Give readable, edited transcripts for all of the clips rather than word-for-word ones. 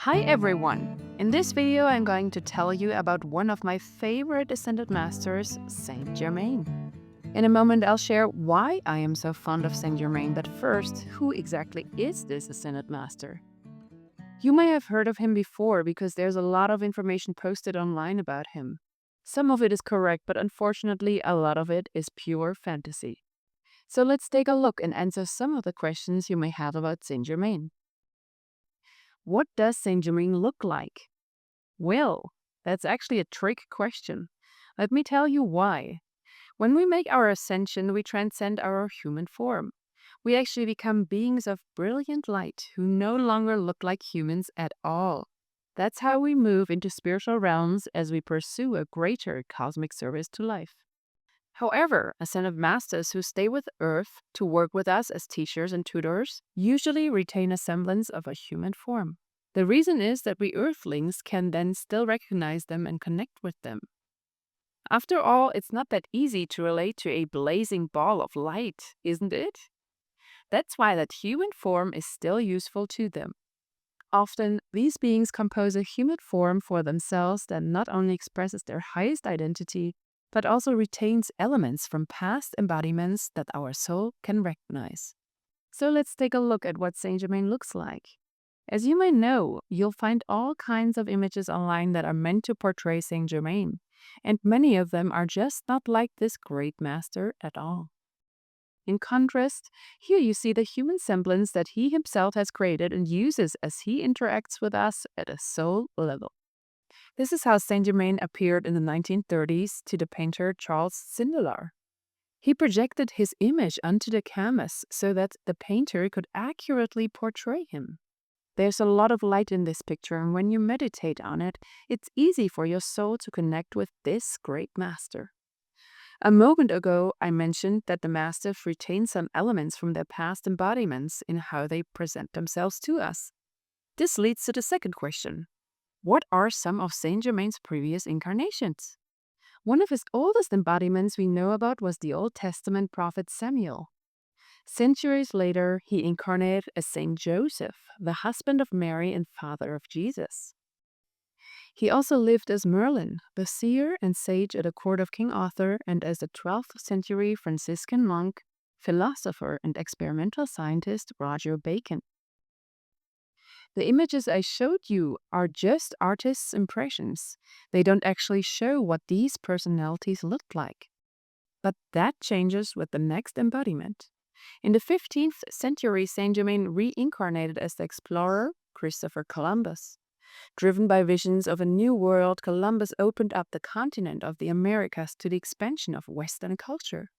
Hi everyone! In this video, I'm going to tell you about one of my favorite Ascended Masters, Saint Germain. In a moment, I'll share why I am so fond of Saint Germain, but first, who exactly is this Ascended Master? You may have heard of him before because there's a lot of information posted online about him. Some of it is correct, but unfortunately, a lot of it is pure fantasy. So let's take a look and answer some of the questions you may have about Saint Germain. What does Saint Germain look like? Well, that's actually a trick question. Let me tell you why. When we make our ascension, we transcend our human form. We actually become beings of brilliant light who no longer look like humans at all. That's how we move into spiritual realms as we pursue a greater cosmic service to life. However, ascended masters who stay with Earth to work with us as teachers and tutors usually retain a semblance of a human form. The reason is that we Earthlings can then still recognize them and connect with them. After all, it's not that easy to relate to a blazing ball of light, isn't it? That's why that human form is still useful to them. Often, these beings compose a human form for themselves that not only expresses their highest identity, but also retains elements from past embodiments that our soul can recognize. So let's take a look at what Saint Germain looks like. As you may know, you'll find all kinds of images online that are meant to portray Saint Germain, and many of them are just not like this great master at all. In contrast, here you see the human semblance that he himself has created and uses as he interacts with us at a soul level. This is how Saint Germain appeared in the 1930s to the painter Charles Sindelar. He projected his image onto the canvas so that the painter could accurately portray him. There's a lot of light in this picture, and when you meditate on it, it's easy for your soul to connect with this great master. A moment ago, I mentioned that the masters retain some elements from their past embodiments in how they present themselves to us. This leads to the second question. What are some of Saint Germain's previous incarnations? One of his oldest embodiments we know about was the Old Testament prophet Samuel. Centuries later, he incarnated as Saint Joseph, the husband of Mary and father of Jesus. He also lived as Merlin, the seer and sage at the court of King Arthur, and as a 12th century Franciscan monk, philosopher, and experimental scientist Roger Bacon. The images I showed you are just artists' impressions. They don't actually show what these personalities looked like. But that changes with the next embodiment. In the 15th century, Saint Germain reincarnated as the explorer Christopher Columbus. Driven by visions of a new world, Columbus opened up the continent of the Americas to the expansion of Western culture.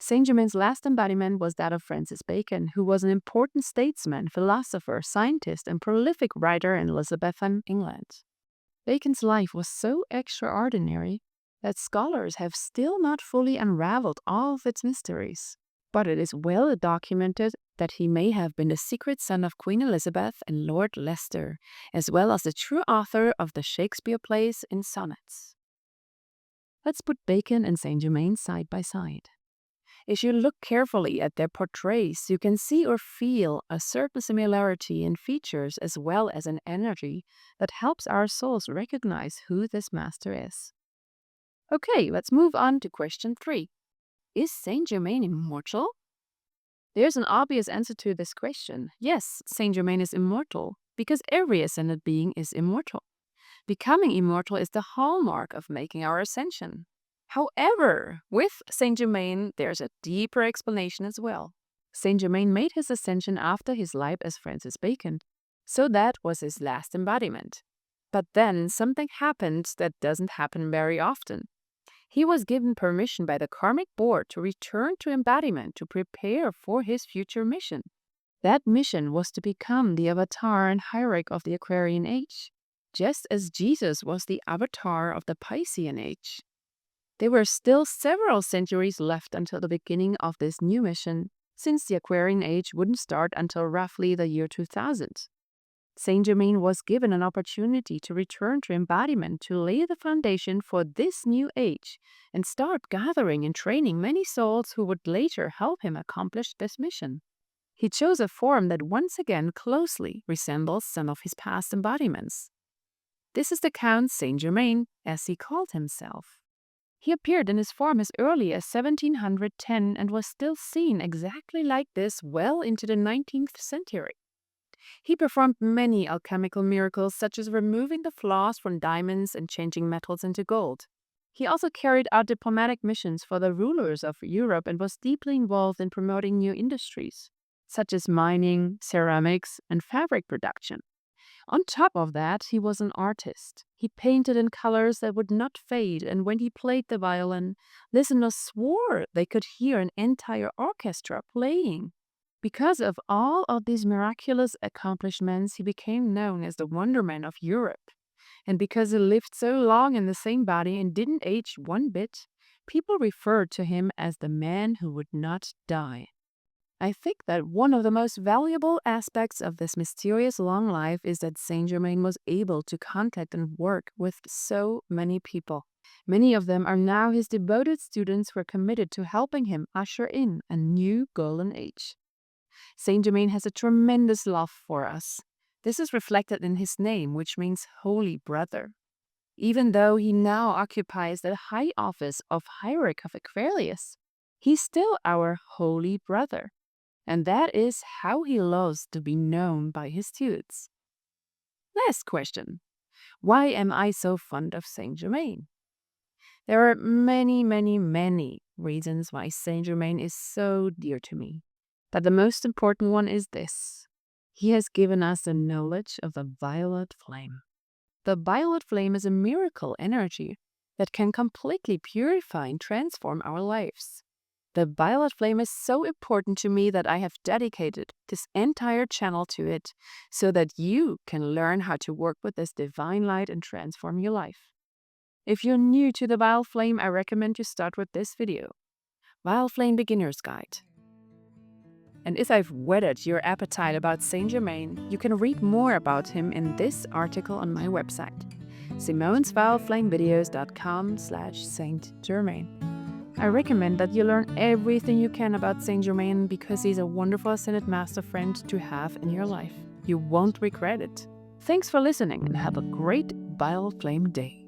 Saint Germain's last embodiment was that of Francis Bacon, who was an important statesman, philosopher, scientist, and prolific writer in Elizabethan England. Bacon's life was so extraordinary that scholars have still not fully unraveled all of its mysteries. But it is well documented that he may have been the secret son of Queen Elizabeth and Lord Leicester, as well as the true author of the Shakespeare plays and sonnets. Let's put Bacon and Saint Germain side by side. If you look carefully at their portraits, you can see or feel a certain similarity in features as well as an energy that helps our souls recognize who this master is. Okay, let's move on to question 3. Is Saint Germain immortal? There's an obvious answer to this question. Yes, Saint Germain is immortal, because every ascended being is immortal. Becoming immortal is the hallmark of making our ascension. However, with Saint Germain, there's a deeper explanation as well. Saint Germain made his ascension after his life as Francis Bacon, so that was his last embodiment. But then something happened that doesn't happen very often. He was given permission by the Karmic Board to return to embodiment to prepare for his future mission. That mission was to become the avatar and hierarch of the Aquarian Age, just as Jesus was the avatar of the Piscean Age. There were still several centuries left until the beginning of this new mission, since the Aquarian Age wouldn't start until roughly the year 2000. Saint Germain was given an opportunity to return to embodiment to lay the foundation for this new age and start gathering and training many souls who would later help him accomplish this mission. He chose a form that once again closely resembles some of his past embodiments. This is the Count Saint-Germain, as he called himself. He appeared in his form as early as 1710 and was still seen exactly like this well into the 19th century. He performed many alchemical miracles, such as removing the flaws from diamonds and changing metals into gold. He also carried out diplomatic missions for the rulers of Europe and was deeply involved in promoting new industries, such as mining, ceramics, and fabric production. On top of that, he was an artist. He painted in colors that would not fade, and when he played the violin, listeners swore they could hear an entire orchestra playing. Because of all of these miraculous accomplishments, he became known as the Wonder Man of Europe. And because he lived so long in the same body and didn't age one bit, people referred to him as the man who would not die. I think that one of the most valuable aspects of this mysterious long life is that Saint-Germain was able to contact and work with so many people. Many of them are now his devoted students who are committed to helping him usher in a new golden age. Saint-Germain has a tremendous love for us. This is reflected in his name, which means Holy Brother. Even though he now occupies the high office of Hierarch of Aquarius, he's still our Holy Brother. And that is how he loves to be known by his students. Last question. Why am I so fond of Saint-Germain? There are many, many, many reasons why Saint-Germain is so dear to me. But the most important one is this. He has given us the knowledge of the violet flame. The violet flame is a miracle energy that can completely purify and transform our lives. The violet flame is so important to me that I have dedicated this entire channel to it so that you can learn how to work with this divine light and transform your life. If you're new to the violet flame, I recommend you start with this video, Violet Flame Beginner's Guide. And if I've whetted your appetite about Saint-Germain, you can read more about him in this article on my website, simonsvioletflamevideos.com/Saint-Germain. I recommend that you learn everything you can about Saint-Germain because he's a wonderful Ascended Master friend to have in your life. You won't regret it. Thanks for listening and have a great Violet Flame day.